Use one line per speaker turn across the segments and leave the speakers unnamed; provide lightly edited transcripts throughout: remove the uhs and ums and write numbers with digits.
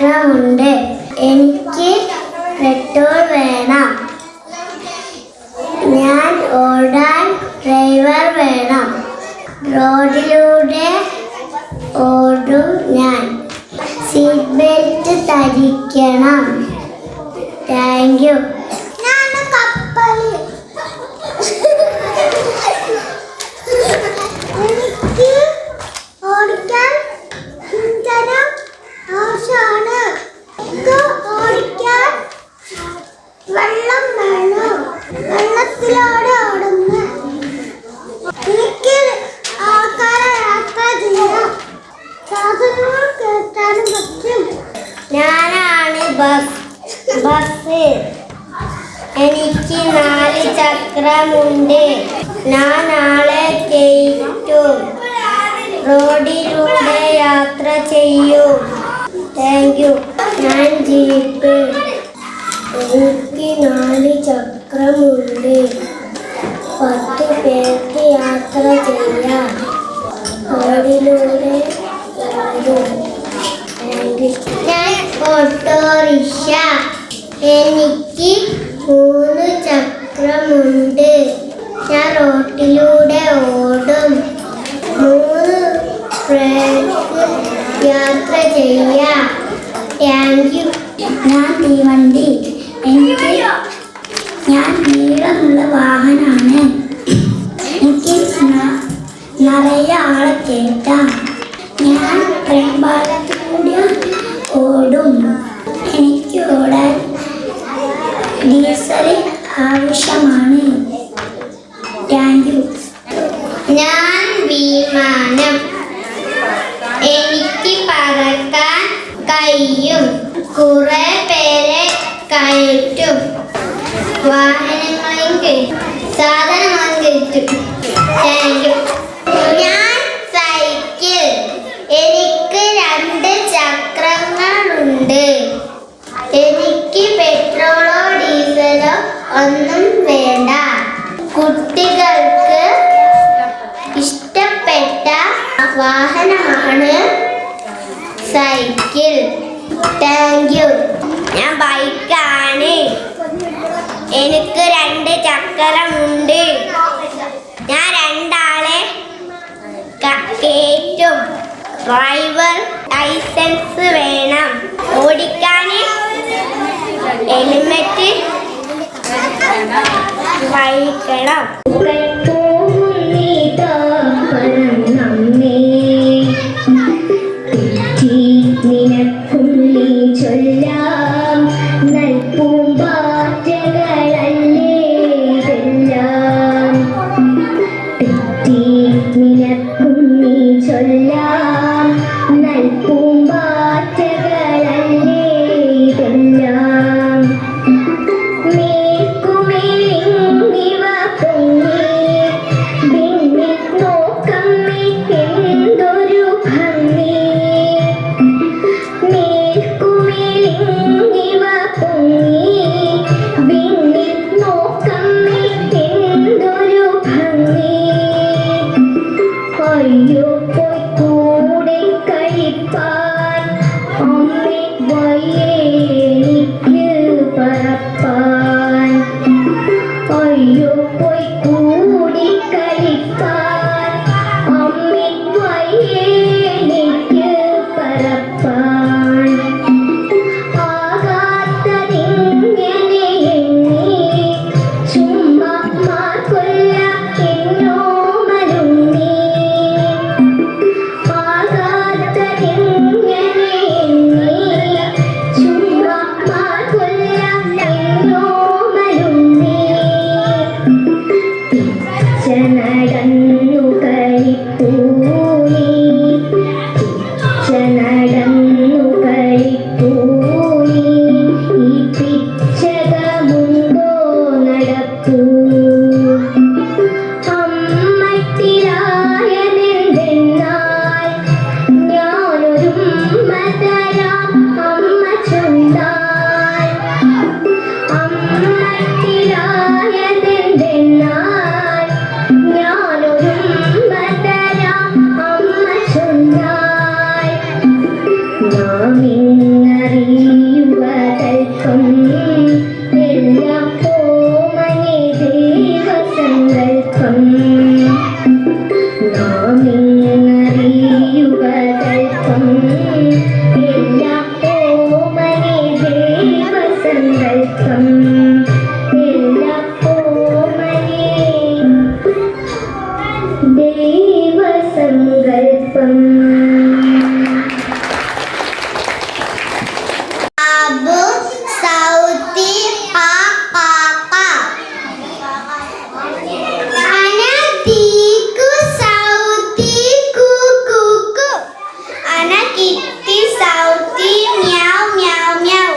ചക്രമുണ്ട്. എനിക്ക് പെട്രോൾ വേണം. ഞാൻ ഓടാൻ ഡ്രൈവർ വേണം. റോഡിലൂടെ ഓടും ഞാൻ. സീറ്റ് ബെൽറ്റ് ധരിക്കണം. Thank you. എനിക്ക് ഓടിക്കാൻ ഇന്ധനം ആവശ്യമാണ്. ഓടിക്കാൻ വെള്ളം വേണം. വെള്ളത്തിലൂടെ ഓടുന്നു. എനിക്ക് ആൾക്കാരെ യാത്ര ചെയ്യാം. സാധനങ്ങൾ കേട്ടാനും പറ്റും. ഞാനാണ് ബസ്. എനിക്ക് 4 ചക്രമുണ്ട്. ഞാൻ ആളെ കയറ്റും. റോഡിലൂടെ യാത്ര ചെയ്യും. Thank you. ഞാൻ ജീപ്പ്. എനിക്ക് 4 ചക്രമുണ്ട്. 10 പേർക്ക് യാത്ര ചെയ്യാം. റോഡിലൂടെ ഓടും. Thank you. ഞാൻ ഓട്ടോറിക്ഷ. എനിക്ക് 3 ചക്രമുണ്ട്. ഞാൻ റോട്ടിലൂടെ ഓടും. 3 പേർക്ക് യാത്ര ചെയ്യാം. Thank you. ഞാൻ തീവണ്ടി. ഞാൻ നീളമുള്ള വാഹനമാണ്. എനിക്ക് നിറയെ ആളെ കേട്ടാം. ഞാൻ ട്രെയിൻ പാളത്തിലൂടെ ഓടും. എനിക്ക് ഓടാൻ ഡീസൽ ആവശ്യമാണ്. Thank you. ഞാൻ വിമാനം. എനിക്ക് പറക്കാൻ കഴിയും. കുറെ പേരെ കയറ്റും. വാഹനങ്ങളും കയറ്റും. സാധനങ്ങളും കയറ്റും. Thank you. ഞാൻ സൈക്കിൾ. എനിക്ക് 2 ചക്രങ്ങളുണ്ട്. എനിക്ക് പെട്രോളോ ഡീസലോ ഒന്നും വേണ്ട. കുട്ടികൾക്ക് ഇഷ്ടപ്പെട്ട വാഹനമാണ് സൈക്കിൾ. Thank you. ഞാൻ ബൈക്കാണ്. എനിക്ക് 2 ചക്രമുണ്ട്. ഞാൻ 2 ആളെ കയറ്റും. ഡ്രൈവർ ലൈസൻസ് വേണം. ഓടിക്കാൻ ഹെൽമെറ്റ് വഹിക്കണം. നിനക്കുള്ളി ചൊല്ലാം നൽപൂമ്പാറ്റകളല്ലേ ഇതെല്ലാം. നിനക്കുള്ളി ചൊല്ലാം നൽപൂമ്പാറ്റകളല്ലേ ഇതെല്ലാം. മേൽക്കുമേലിങ്ങിവ പൊങ്ങി ഭിന്നിൽ നോക്കമ്മേ എന്തൊരു ഭംഗി. മേൽക്കുമേലിങ്ങിവ
Kitty, Sauti, Meow, Meow, Meow.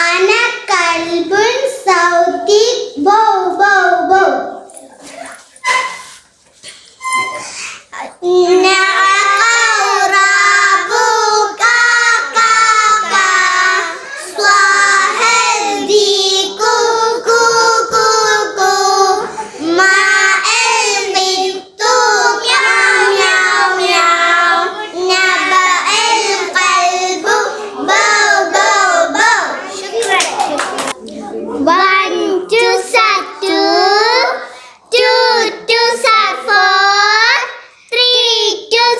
Ana Kalbun, Sauti, Bow, Bow, Bow. One, two, two, two, two, four, three, two,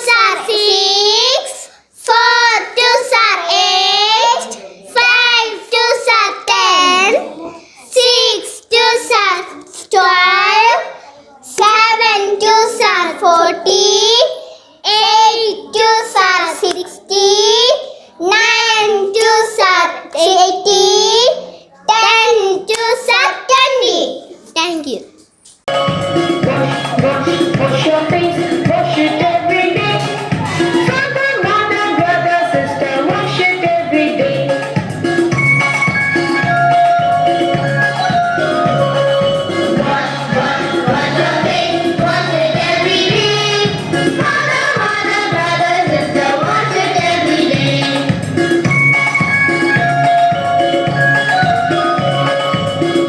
six, four, two, eight, five, two, 10, six, two, 12, seven, two, 14, eight, two, 16, nine, two, 18. 10 to 20. Thank you.
Wash your face, wash it every day. Father, mother, brother, sister, wash it every day. Wash your face, wash it every day. Father, mother, brother, sister, wash it every day.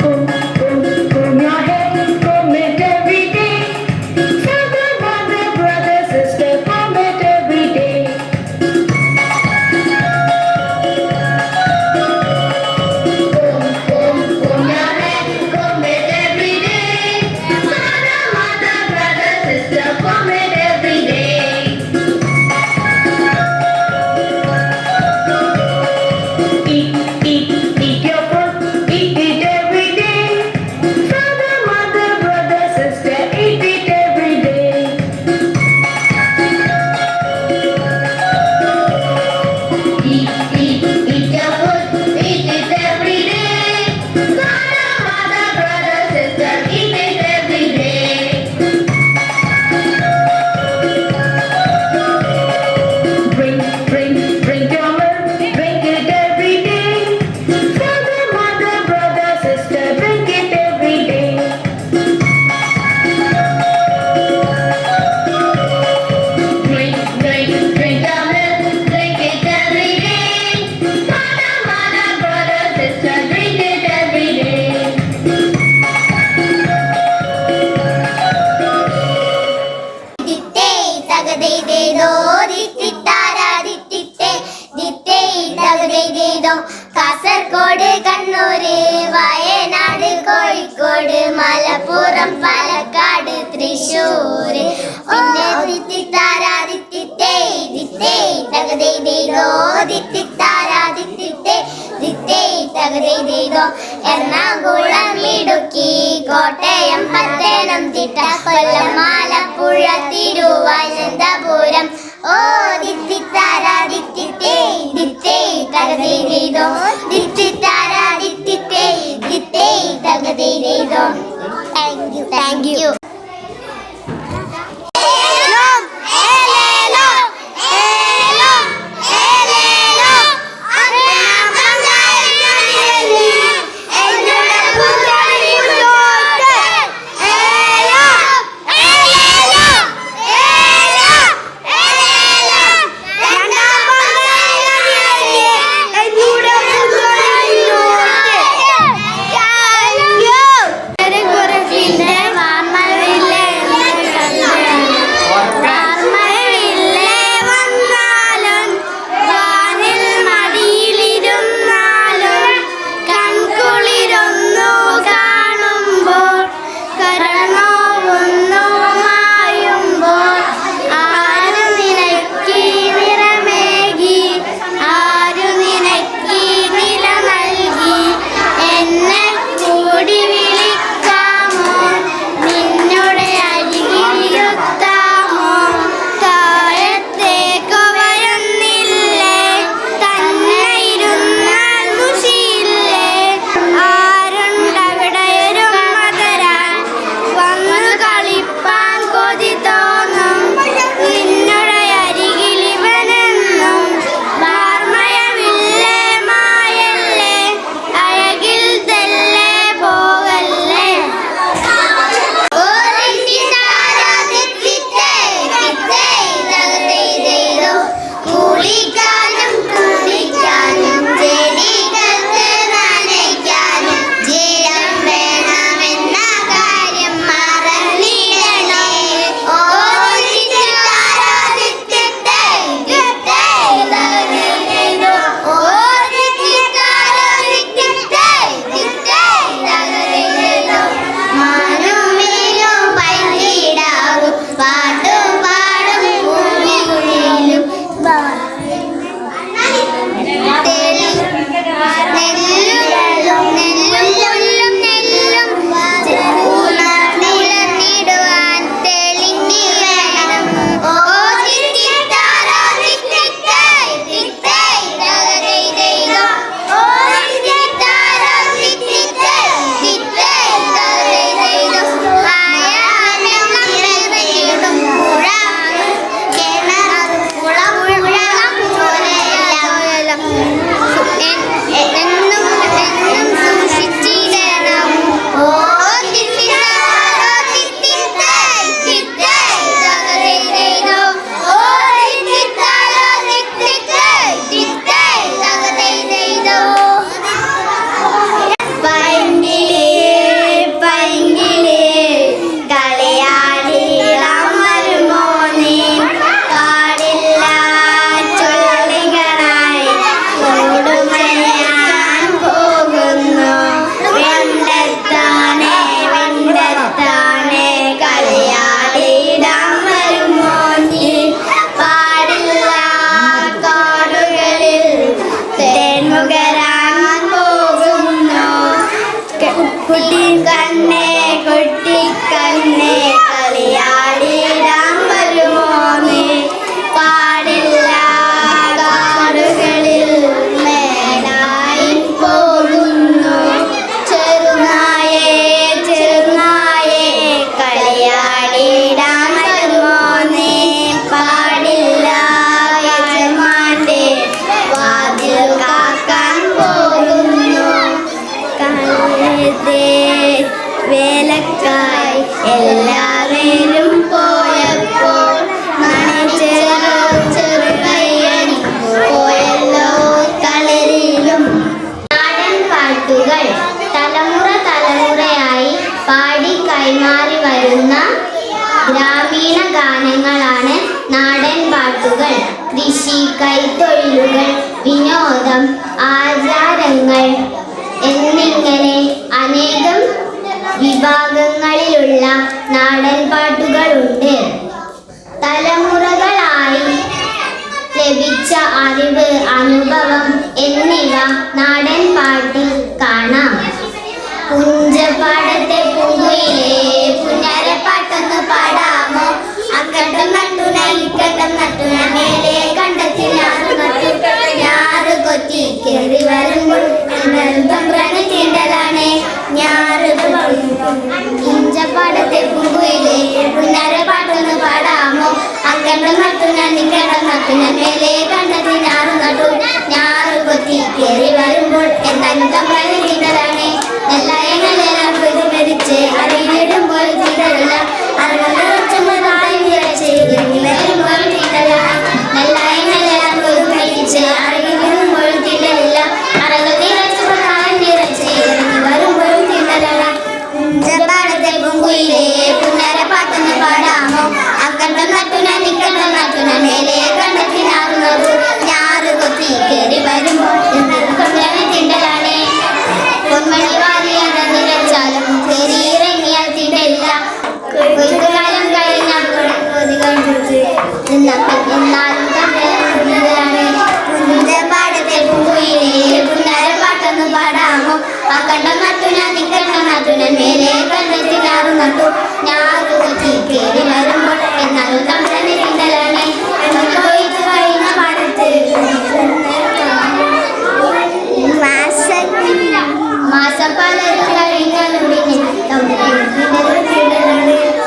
Comb your hair, comb it every day. Father, mother, brother, sister, comb it every day. Comb your hair, comb it every day. Father, mother, brother, sister, comb it every day. Eat your food, eat it every day. Father, mother, brother, sister, eat it every day. Eat your food, eat it every day. Father, mother, brother, sister, eat it every day. Drink your milk, drink it every day. Father, mother, brother, sister, drink it every day. Drink your milk, drink it every day. Father, mother, brother, sister, drink it every day.
Ditte, tagade do, dittara, ditte, ditte, tagade do. Kasaragod Kannur Wayanad Kozhikode Malappuram Palakkad Thrissur പിന്നെ ദിത്തിത്താര ദിത്തിത്തേ ദിത്തേ തകതൈതോ ദിത്തിത്താര ദിത്തിത്തേ ദിത്തേ തകതൈതോ എറണാകുളം ഇടുക്കി കോട്ടയം പത്തനംതിട്ട കൊല്ലം ആലപ്പുഴ തിരുവനന്തപുരം ഓ ദിത്തിത്താര ദിത്തിത്തേ ദിത്തേ തകതൈതോ ദിത്തിത്താര ദിത്തിത്തേ ദിത്തേ തകതൈതോ. Thank you. കുളിക്കാനും കുളിക്കാനും ചെടികൾക്ക് നനയ്ക്കാനും ജലം വേണമെന്ന കാര്യം മറന്നിടണേ. ഓ ദിത്തിത്താര ദിത്തിത്തേ ദിത്തേ തകതേതോ. ഓ ദിത്തിത്താര ദിത്തിത്തേ ദിത്തേ തകതേതോ. മാനും മീനും പൈങ്കിടാവും പാട്ടും പാടും ഭൂമികുഴിയിലും ഉണർന്നിടുവാൻ തെളിഞ്ഞി വേണം. ഓ ദിത്തിത്താര ദിത്തിത്തേ ദിത്തേ തകതേതോ. ഓ ദിത്തിത്താര ദിത്തിത്തേ ദിത്തേ തകതേതോ. ആയാലും നിറഞ്ഞിടും പുഴ കിണർ കുളം പോലെയെല്ലാം എന്നും സൂക്ഷിച്ചിടണം. ഓ ദിത്തിത്താര ദിത്തിത്തേ ദിത്തേ തകതേതോ. ഓ ദിത്തിത്താര ദിത്തിത്തേ ദിത്തേ തകതേതോ. പൈങ്കിളി പൈങ്കിളി കളിയാടിയിളം വരുമോ നീ. പാടില്ല ചുള്ളികളായി കൂടുമയാൻ പോകുന്നു. വെണ്ടെത്താനേ വെണ്ടെത്താനേ കളിയാടിയിളം വരുമോ നീ. പാടില്ല കാടുകളിൽ തേൻമുകരാൻ പോകുന്നു. കുട്ടിക്കണ്ണേ കുട്ടിക്കണ്ണേ കളിയാടിയിടാൻ വരുമോ നീ. പാടില്ല കാടുകളിൽ മേലായി പോകുന്നു. ചെറുനായേ ചെറുനായേ കളിയാടിയിടാൻ വരുമോ നീ. പാടില്ല യജമാന്റെ വാതിൽ കാക്കാൻ പോകുന്നു. കാലത്തെ വേലക്കായി എല്ലാവരും പോയപ്പോൾ ചെറുകയ്യൻ പോയല്ലോ കളരിയിലും. നാടൻ പാട്ടുകൾ തലമുറ തലമുറയായി പാടി കൈമാറി വരുന്ന ഗ്രാമീണ ഗാനങ്ങളാണ് നാടൻ പാട്ടുകൾ. കൃഷി, കൈത്തൊഴിലുകൾ, വിനോദം, ആചാരങ്ങൾ എന്നിങ്ങനെ അനേകം വിഭാഗങ്ങളിലുള്ള നാടൻ പാട്ടുകളുണ്ട്. തലമുറകളായി ലഭിച്ച അറിവ്, അനുഭവം എന്നിവ നാടൻ പാട്ടിൽ കാണാം. പുഞ്ചപ്പാടത്തെ പൂങ്കുയിലേ പുന്നരപ്പാട്ടൊന്ന് പാടാമോ. അക്കട്ടം നട്ടുന ഇക്കട്ടം നട്ടുന മേലെ കണ്ടെത്തി ഞാറ് നട്ടു. ഞാറ് കൊത്തി കയറി വരുമ്പോൾ തമ്പ്രാന് തീണ്ടലാണ്. ഞാറ് പുഞ്ചപ്പാടത്തെ പൂങ്കുയിലേ പുന്നരപ്പാട്ടൊന്ന് പാടാമോ. അക്കട്ടം നട്ടുന നിക്കട്ടം നട്ടുന മേലെ കണ്ടെത്തി ഞാറ് നട്ടു. ഞാറ് കൊത്തി കയറി വരുമ്പോൾ എന്തായാലും തമ്പ്രാന് തീണ്ടലാണ്. നെല്ലായങ്ങളെല്ലാം പ്രതികരിച്ച് അറിയിടുമ്പോൾ തീരല്ല. അറിവുകളായി നിറച്ച് വരുമ്പോൾ തീരലാണ്. നെല്ലായങ്ങളെല്ലാം പ്രതികരിച്ച് അറിയിടുമ്പോൾ തീരലില്ല. അറിവ് നിറച്ച് നിറച്ച് വരുമ്പോൾ തീരല്ല. പുഞ്ചപ്പാടത്തെ പൂങ്കുയിലേ പുന്നരപ്പാട്ടൊന്ന് പാടാമോ. അക്കട്ടം നട്ടുന നിക്കട്ടം നട്ടുന മേലെ കണ്ടെത്തി ഞാറ് നട്ടു. ഞാറ് കൊത്തി കയറി വരുമ്പോൾ തീണ്ടലാണ്. പൊന്മണി വാരിയാണ് നിറച്ചാലും കയറിയിറങ്ങിയാൽ തീണ്ടില്ല. കൊയ്ത്തുകാലം കഴിഞ്ഞപ്പോൾ എന്നാലും തമ്മിലാണ്. പുഞ്ചപ്പാടത്തെ പൂങ്കുയിലേ പുന്നരപ്പാട്ടൊന്ന് പാടാമോ. അക്കട്ടം നട്ടുന നിക്കട്ടം നട്ടുന മേലെ കണ്ടെത്തി ഞാറ് നട്ടു. ഞാറ് കൊത്തി കയറി വരുമ്പോൾ എന്നാലും തമ്മിലാണ് തീണ്ടലാണ്. കൊയ്ത്ത് കഴിഞ്ഞ പാടത്ത് മാസം പലരും കഴിഞ്ഞാലും പിന്നെ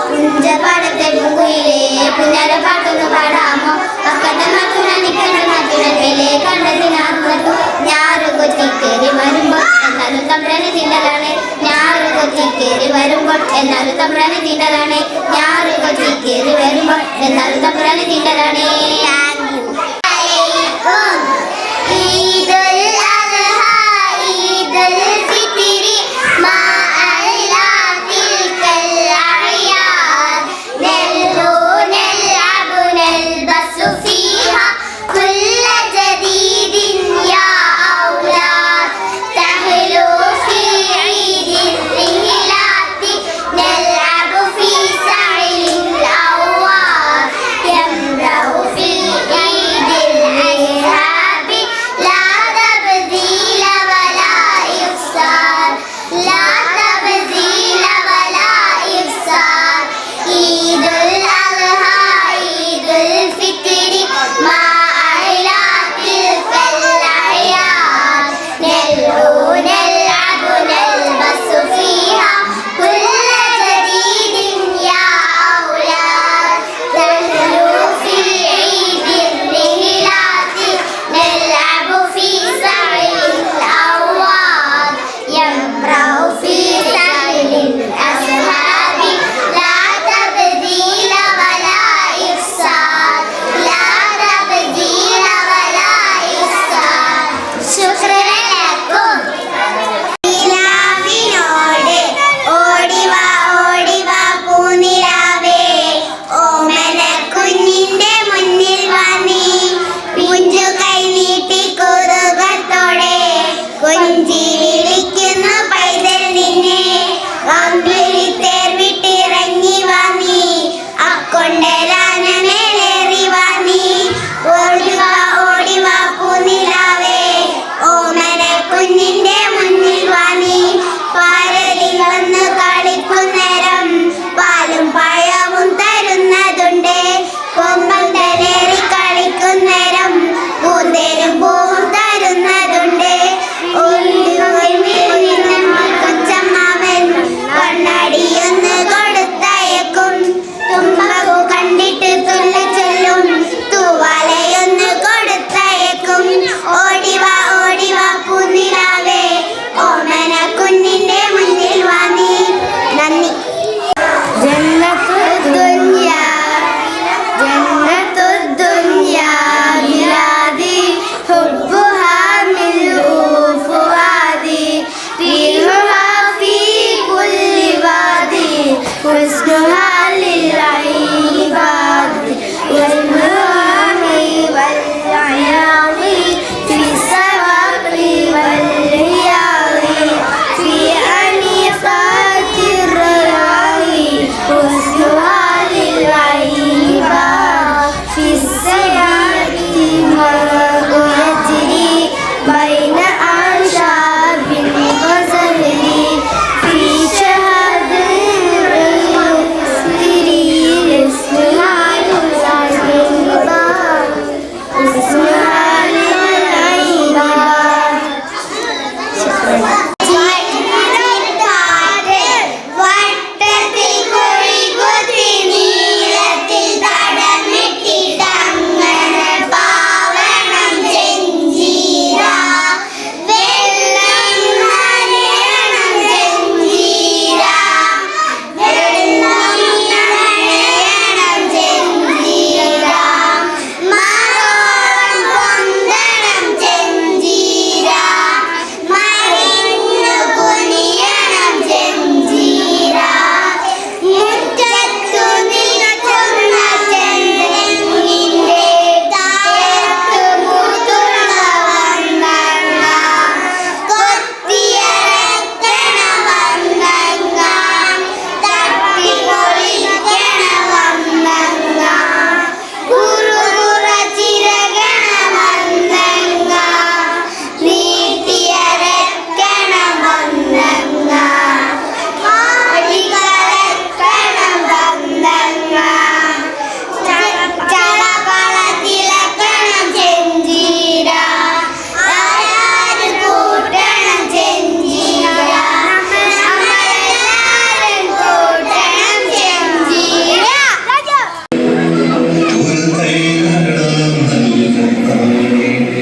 പുഞ്ചപ്പാടത്തെ പൂങ്കുയിലേ പുന്നരപ്പാട്ടൊന്ന് പാടാമോ. അക്കട്ടം നട്ടുന നിക്കട്ടം നട്ടുന മേലെ കണ്ടെത്തി ഞാറ് നട്ടു. ഞാറ് കൊത്തി കയറി വരുമ്പോൾ എന്നാലും തമ്പ്രാന് തീണ്ടലാണ്. ഞാറ് കൊത്തി കയറി വരുമ്പോൾ എന്നാലും തമ്പ്രാന് തീണ്ടലാണ്. ഞാറ് കൊത്തി കയറി വരുമ്പോൾ എന്നാലും തമ്പ്രാന് തീണ്ടലാണ്.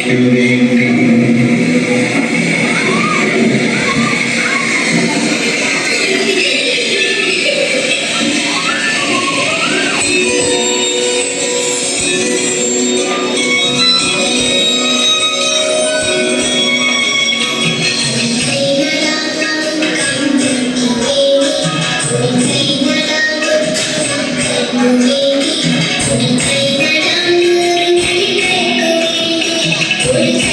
അമ്മയ്ക്കു വേണ്ടി
Thank you.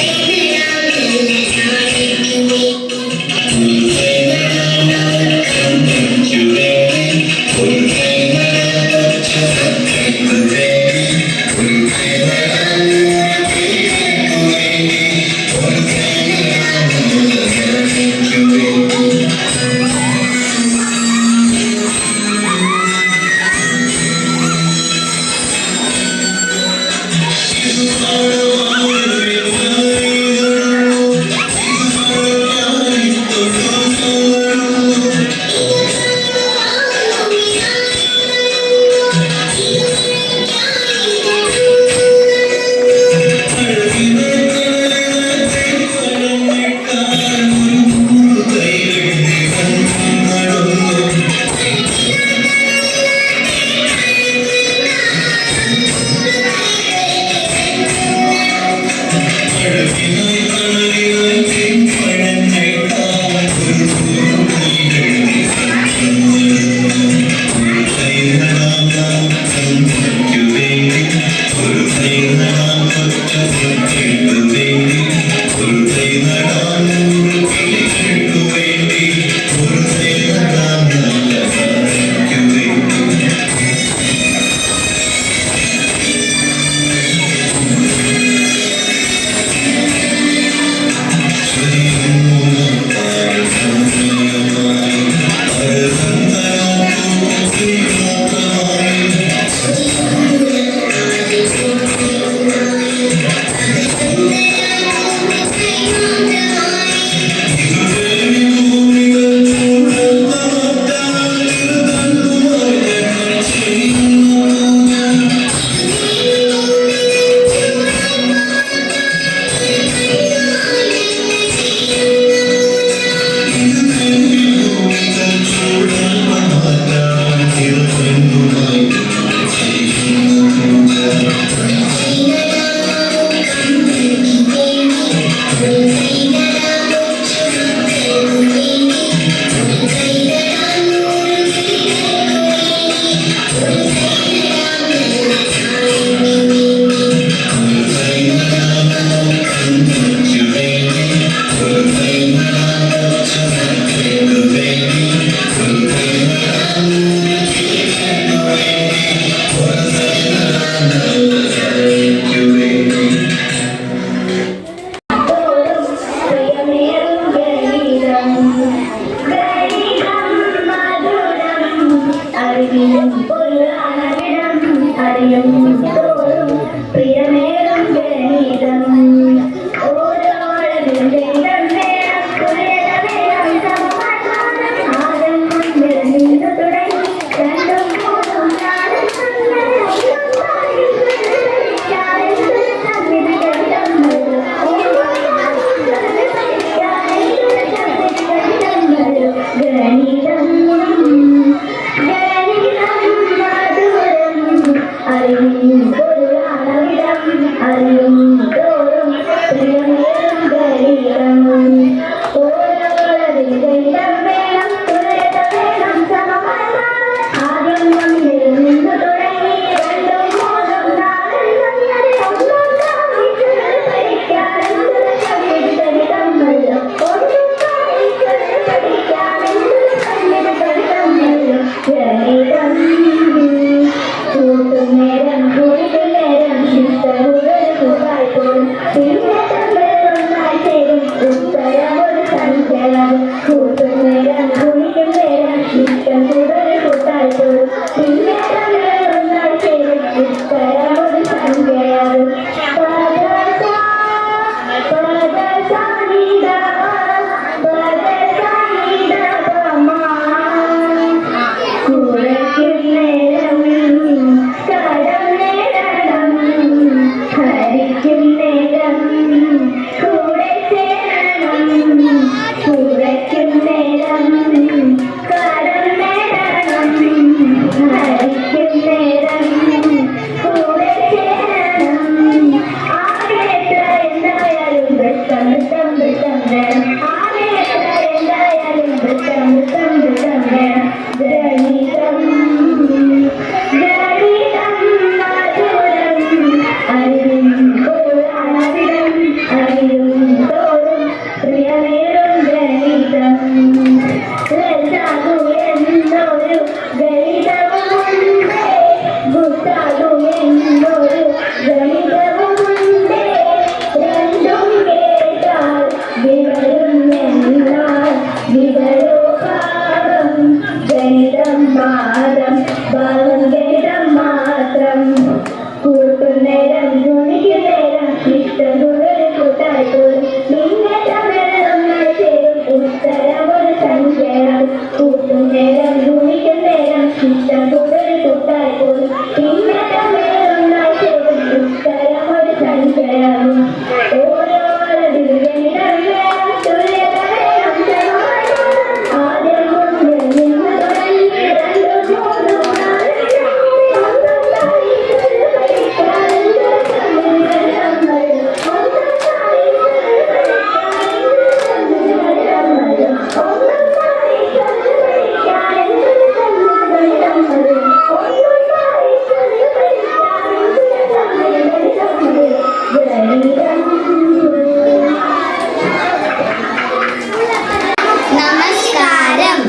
നമസ്കാരം.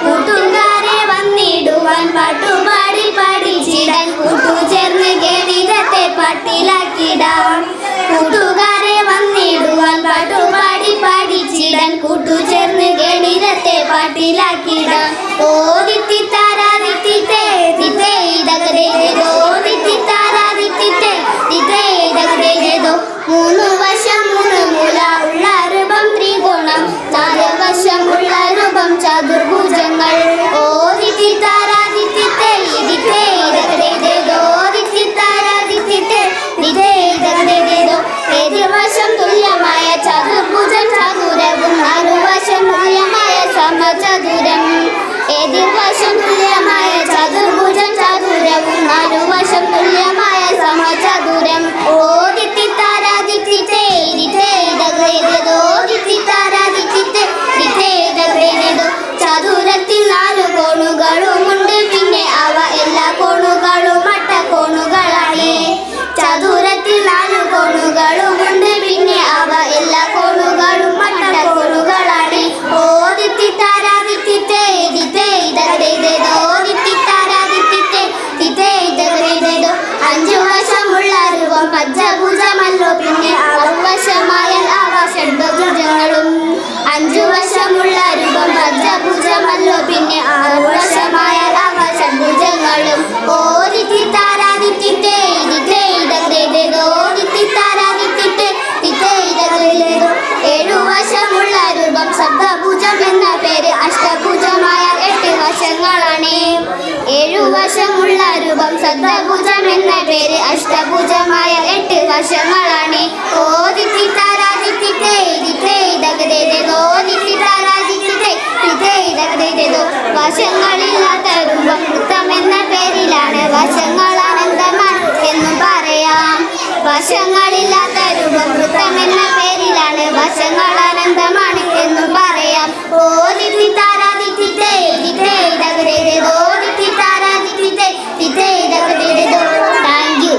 കൂട്ടുകാരെ വന്നിടുവാൻ പാട്ടുപാടി പഠിച്ചിടാൻ കൂട്ടുചേർന്ന് ഗണിതത്തെ പാട്ടിലാക്കിടാം. കൂട്ടുകാരെ വന്നിടുവാൻ പാട്ടുപാടി പഠിച്ചിടാൻ കൂട്ടുചേർന്ന് ഗണിതത്തെ പാട്ടിലാക്കിടാം. ഓ ദിത്തി താരാ ദിത്തി തേ ദിത്തേ ഇതകതേതോ ദിത്തി താരാ ദിത്തി തേ ദിത്തേ ഇതകതേതോ. മൂന്ന് വശം മൂന്ന് മൂല ഉള്ള രൂപം ത്രികോണം, നാല് വശം ഉള്ള രൂപം ചതുർഭുജങ്ങൾ. ഓ ദിത്തി താരാ ദിത്തി തേ ദിത്തേ ഇതകതേതോ ദിത്തി താരാ ദിത്തി തേ ദിത്തേ ഇതകതേതോ. എതിർവശം തുല്യമായ ചതുർഭുജം ചതുരവും നാലുവശം തുല്യമായ സമചതുരം. എതിർവശം തുല്യമായ ചതുർഭുജം ചതുരവും നാലുവശം തുല്യമായ സമചതുരം. ഓ ദിത്തി താരാ ദിത്തി തേ ദിത്തേ ഇതകതേതോ ദിത്തി താരാ ദിത്തി തേ ദിത്തേ ഇതകതേതോ. ചതുരത്തിൽ നാലു കോണുകളുമുണ്ട്, പിന്നെ അവ എല്ലാ കോണുകളും മട്ടകോണുകളാണ്. ചതുരത്തിൽ നാലു കോണുകളുമുണ്ട്, പിന്നെ അവ എല്ലാ കോണുകളും മട്ടകോണുകളാണ്. ഓ ദിത്തി താരാ ദിത്തി തേ ദിത്തേ ഇതകതേതോ ദിത്തി താരാ ദിത്തി തേ ദിത്തേ ഇതകതേതോ. അഞ്ചു വശമുള്ള രൂപം പഞ്ചഭുജമല്ലോ, പിന്നെ ആറുവശമായാൽ അവ ഷഡ്ഭുജങ്ങളും. അഞ്ചു വശമുള്ള രൂപം പഞ്ചഭുജമല്ലോ, പിന്നെ ആറുവശമായാൽ അവ ഷഡ്ഭുജങ്ങളും. ഓ ദിത്തി താരാ ദിത്തി തേ ദിത്തേ ഇതകതേതോ ദിത്തി താരാ ദിത്തി തേ ദിത്തേ ഇതകതേതോ. ഏഴുവശമുള്ള രൂപം സപ്തഭുജം എന്ന പേര്, അഷ്ടഭുജമായാൽ എട്ട് വശങ്ങളാണ്. ഏഴുവശമുള്ള രൂപം സപ്തഭുജം എന്ന പേര്, അഷ്ടഭുജമായാൽ എട്ട് വശങ്ങളാണ്. ഓ ദിത്തി താരാ ദിത്തി തേ ദിത്തേ ഇതകതേതോ ദിത്തി താരാ ദിത്തി തേ ദിത്തേ ഇതകതേതോ. വശങ്ങളില്ലാത്ത രൂപം വൃത്തം എന്ന പേരിലാണ്, വശങ്ങൾ അനന്തമാണ് എന്നും പറയാം. വശങ്ങളില്ലാത്ത രൂപം വൃത്തം എന്ന പേരിലാണ്, വശങ്ങൾ അനന്തമാണ് എന്നും പറയാം. ഓ ദിത്തി താരാ ദിത്തി തേ ദിത്തേ ഇതകതേതോ ദിത്തി താരാ ദിത്തി തേ ദിത്തേ ഇതകതേതോ. Thank you.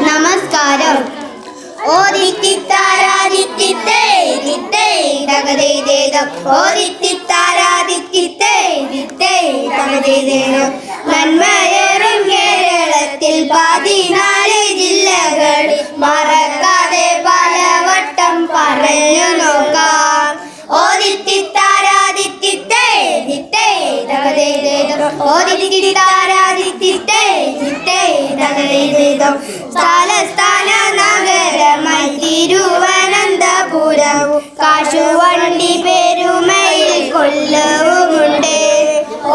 നമസ്കാരം. ഓ ദിത്തി താരാ ദിത്തി തേ ദിത്തേ ഇതകതേതോ ഓ ദിത്തി താരാ ദിത്തി തേ ദിത്തേ ഇതകതേതോ. നന്മയേറും കേരളത്തിൽ 14 ജില്ലകൾ മറക്കാതെ പലവട്ടം പറഞ്ഞു നോക്കാം. ഓ ദിത്തി താരാ ദിത്തി തേ ദിത്തേ ഇതകതേതോ ഓ ദിത്തി താരാ ദിത്തി തേ ദിത്തേ ഇതകതേതോ. തലസ്ഥാന നഗരമായി തിരുവനന്തപുരവും കാശുവണ്ടി പെരുമയിൽ കൊല്ലവുമുണ്ട്.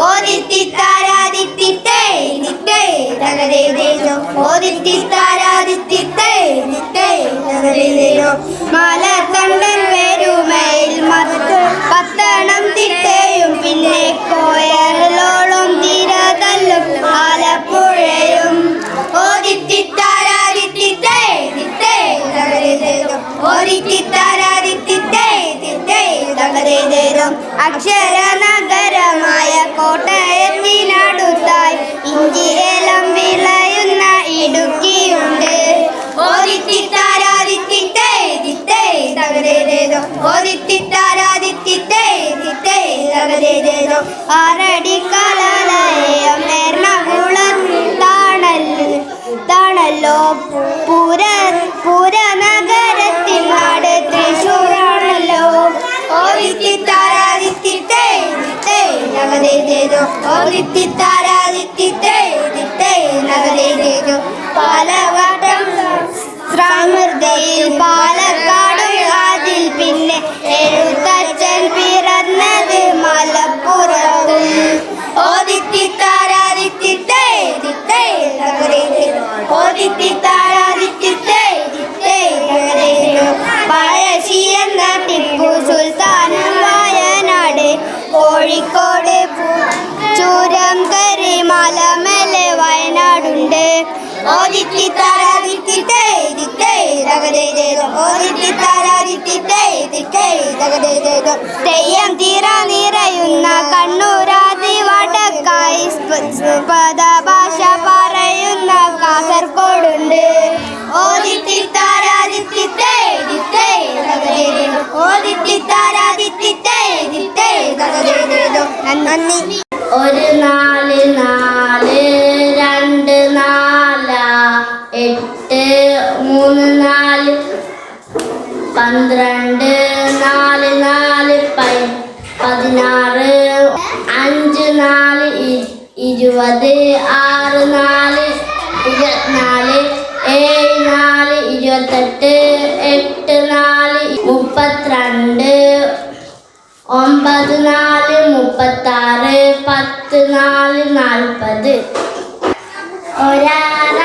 ഓ ദിത്തി താരാ ദിത്തി തേ ദിത്തേ ഇതകതേതോ ഓ ദിത്തി താരാ ദിത്തി തേ ദിത്തേ ഇതകതേതോ. മലക്കണ്ടൻ പെരുമയിൽ പത്തനം തിട്ടയും, പിന്നെ കോയലോളം തിരതല്ലും ആലപ്പുഴയും. ഓ ദിത്തി താരാ ദിത്തി തേ ദിത്തേ ഇതകതേതോ ഓ ദിത്തി താരാ ദിത്തി തേ ദിത്തേ ഇതകതേതോ. അക്ഷര നഗരമായ കോട്ടയത്തിനടുത്തായി ഇഞ്ചി ഏലം വിളയുന്ന ഇടുക്കിയുണ്ട്. ഓ ദിത്തി താരാ ദിത്തി തേ ദിത്തേ ഇതകതേതോ ഓ ദിത്തി താരാ ദിത്തി തേ ദിത്തേ ഇതകതേതോ. ആറടിക്കലയം എറണാകുളത്താണല്ലോ പുരനഗരത്തിൽ നാട് തൃശ്ശൂരാണല്ലോ. ഓ ദിത്തി താരാ ദിത്തി തേ ദിത്തേ ഇതകതേതോ ഓ ദിത്തി താരാ ദിത്തി തേ ദിത്തേ ഇതകതേതോ. പാലക്കാട്ടും സമൃദ്ധിയിൽ പാലക്കാടും, അതിൽ പിന്നെ എഴുത്തച്ഛൻ പിറന്നത് മലപ്പുറത്തും. ഓ ദിത്തി താരാ ദിത്തി തേ ദിത്തേ ഇതകതേതോ ഓ ദിത്തി താരാ ദിത്തി തേ ദിത്തേ ഇതകതേതോ. പഴശ്ശി എന്ന ടിപ്പു സുൽത്താനും വയനാട്, കോഴിക്കോട് ചൂരം കരിമ മലമേലെ വയനാടുണ്ട്. ഓദിത്തിത്താരാദിത്തിത്തേ ദിത്തേ തകതേതേതോ ഓദിത്തിത്താരാദിത്തിത്തേ തകതേതേതോ. തെയ്യം തീര നിറയുന്ന കണ്ണൂരാതി വടക്കായി പദഭാഷ പറയുന്ന കാസർഗോഡുണ്ട്. ഓദിത്തിത്താരാദിത്തിത്തേ ദിത്തേ തകതേതേതോ ഓദിത്തിത്താരാദിത്തിത്തേ ദിത്തേ തകതേതേതോ. നന്ദി. ഒരു 4 4 2 4 8 3 4 12 4 4 16 5 4 20 6 4 24 7 4 28 8 4 32 9 4 36 10 4 40. 1 6 2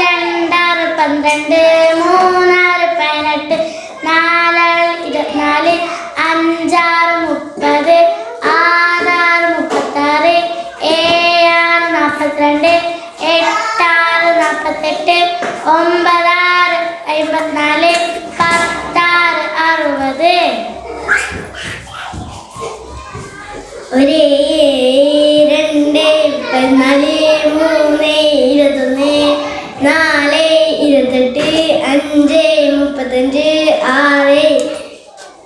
6 12 3 6 18 4 24 5 6 30 6 36 7 42 8 48 9 54 10 60. 1 2 14 3 21 4 28 5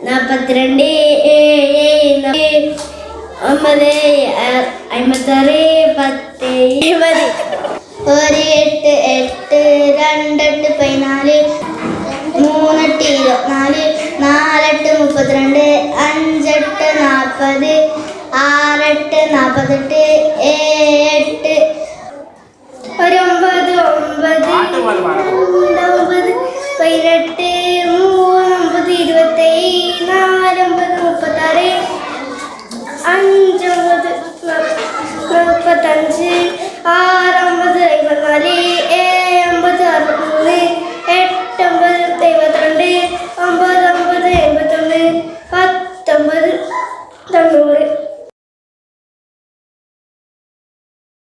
35 6 42 7 9 56 10 20. 1 8 8 2 8 14 3 8 24 4 8 32 5 8 40 6 8 48 7 8 9 9 18 19 18